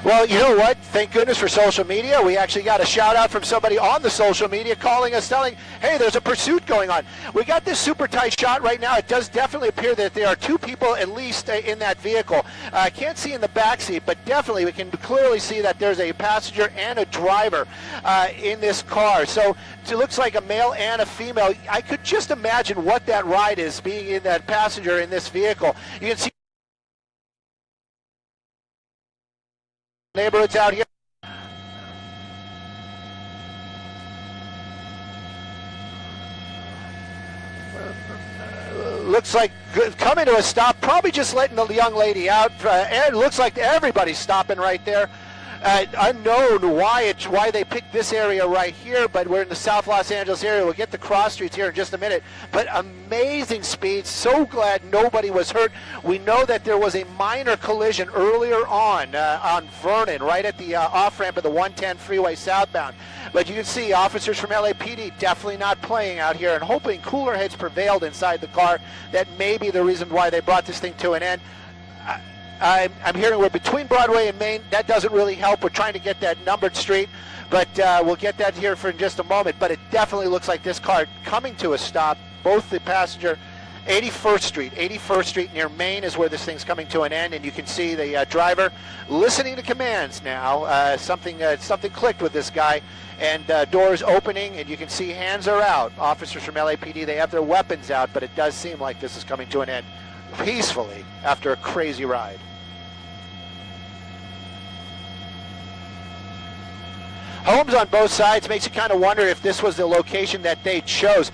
Well, you know what? Thank goodness for social media. We actually got a shout out from somebody on the social media calling us, telling, hey, there's a pursuit going on. We got this super tight shot right now. It does definitely appear that there are two people at least in that vehicle. I can't see in the back seat, but definitely we can clearly see that there's a passenger and a driver in this car. So it looks like a male and a female. I could just imagine what that ride is, being in that passenger in this vehicle. You can see neighborhoods out here. Looks like coming to a stop, probably just letting the young lady out. It looks like everybody's stopping right there. Unknown why they picked this area right here, but we're in the South Los Angeles area. We'll get the cross streets here in just a minute. But amazing speed. So glad nobody was hurt. We know that there was a minor collision earlier on Vernon, right at the off-ramp of the 110 freeway southbound. But you can see officers from LAPD definitely not playing out here and hoping cooler heads prevailed inside the car. That may be the reason why they brought this thing to an end. I'm hearing we're between Broadway and Main. That doesn't really help. We're trying to get that numbered street, but we'll get that here for just a moment. But it definitely looks like this car coming to a stop. Both the passenger, 81st Street near Main is where this thing's coming to an end, and you can see the driver listening to commands now. Something clicked with this guy, and doors opening, and you can see hands are out. Officers from LAPD, they have their weapons out, but it does seem like this is coming to an end peacefully after a crazy ride. Homes on both sides makes you kind of wonder if this was the location that they chose.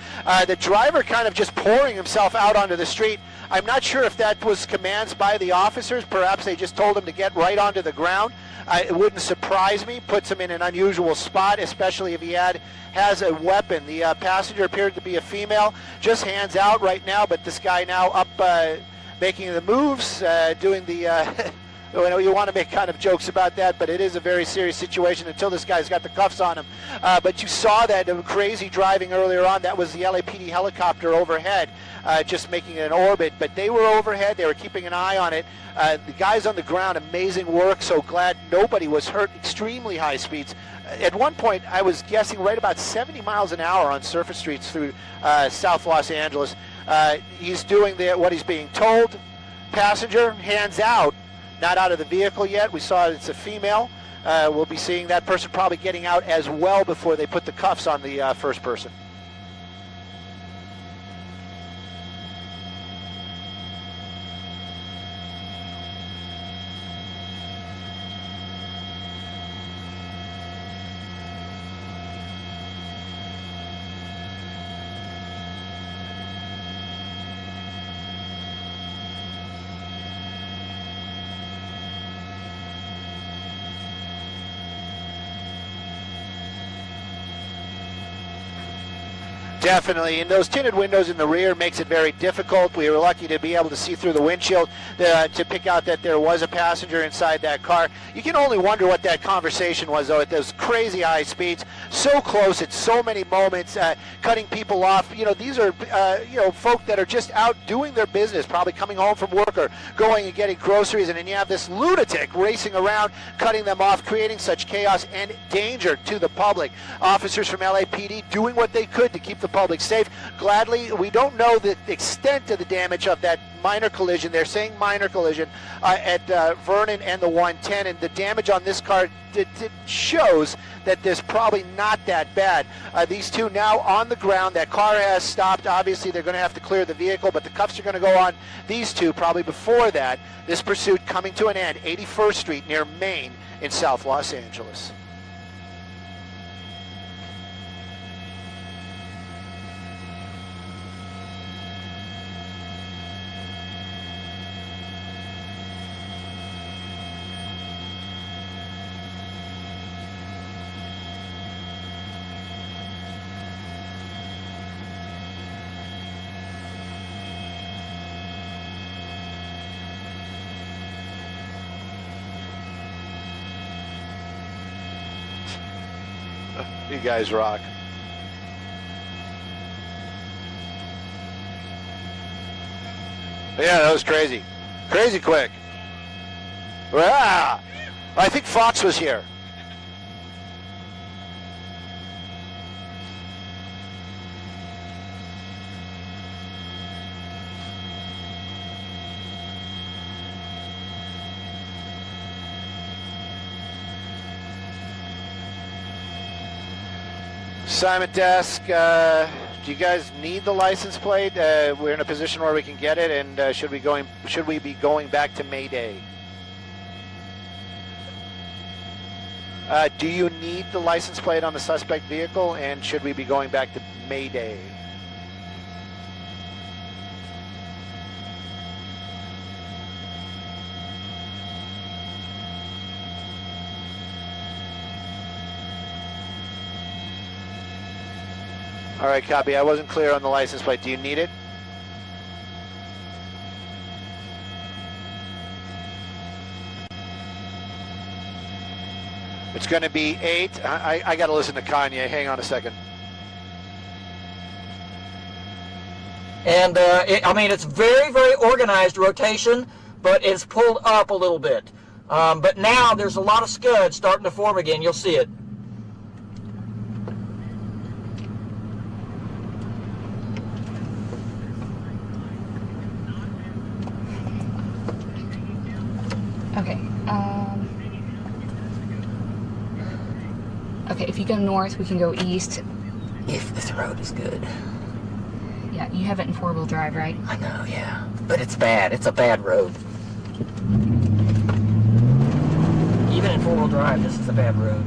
The driver kind of just pouring himself out onto the street. I'm not sure if that was commands by the officers. Perhaps they just told him to get right onto the ground. It wouldn't surprise me. Puts him in an unusual spot, especially if he has a weapon. The passenger appeared to be a female. Just hands out right now, but this guy now up making the moves, doing the... You want to make kind of jokes about that, but it is a very serious situation until this guy's got the cuffs on him. But you saw that crazy driving earlier on. That was the LAPD helicopter overhead, just making an orbit. But they were overhead. They were keeping an eye on it. The guys on the ground, amazing work. So glad nobody was hurt. Extremely high speeds. At one point, I was guessing right about 70 miles an hour on surface streets through South Los Angeles. He's doing what he's being told. Passenger, hands out. Not out of the vehicle yet. We saw it's a female. We'll be seeing that person probably getting out as well before they put the cuffs on the first person. Definitely, and those tinted windows in the rear makes it very difficult. We were lucky to be able to see through the windshield to pick out that there was a passenger inside that car. You can only wonder what that conversation was, though, at those crazy high speeds, so close at so many moments, cutting people off. You know, these are folk that are just out doing their business, probably coming home from work or going and getting groceries, and then you have this lunatic racing around, cutting them off, creating such chaos and danger to the public. Officers from LAPD doing what they could to keep the public safe. Gladly, we don't know the extent of the damage of that minor collision. They're saying minor collision at Vernon and the 110, and the damage on this car shows that there's probably not that bad. These two now on the ground. That car has stopped. Obviously, they're going to have to clear the vehicle, but the cuffs are going to go on these two probably before that. This pursuit coming to an end, 81st Street near Main in South Los Angeles. You guys rock. Yeah, that was crazy. Crazy quick. Ah! I think Fox was here. Simon Desk, do you guys need the license plate? We're in a position where we can get it, and should we be going back to Mayday? Do you need the license plate on the suspect vehicle, and should we be going back to Mayday? All right, copy. I wasn't clear on the license plate. Do you need it? It's going to be 8. I got to listen to Kanye. Hang on a second. And I mean, it's very, very organized rotation, but it's pulled up a little bit. But now there's a lot of scuds starting to form again. You'll see it. Okay. Okay, if you go north, we can go east. If this road is good. Yeah, you have it in four-wheel drive, right? I know, yeah. But it's bad. It's a bad road. Even in four-wheel drive, this is a bad road.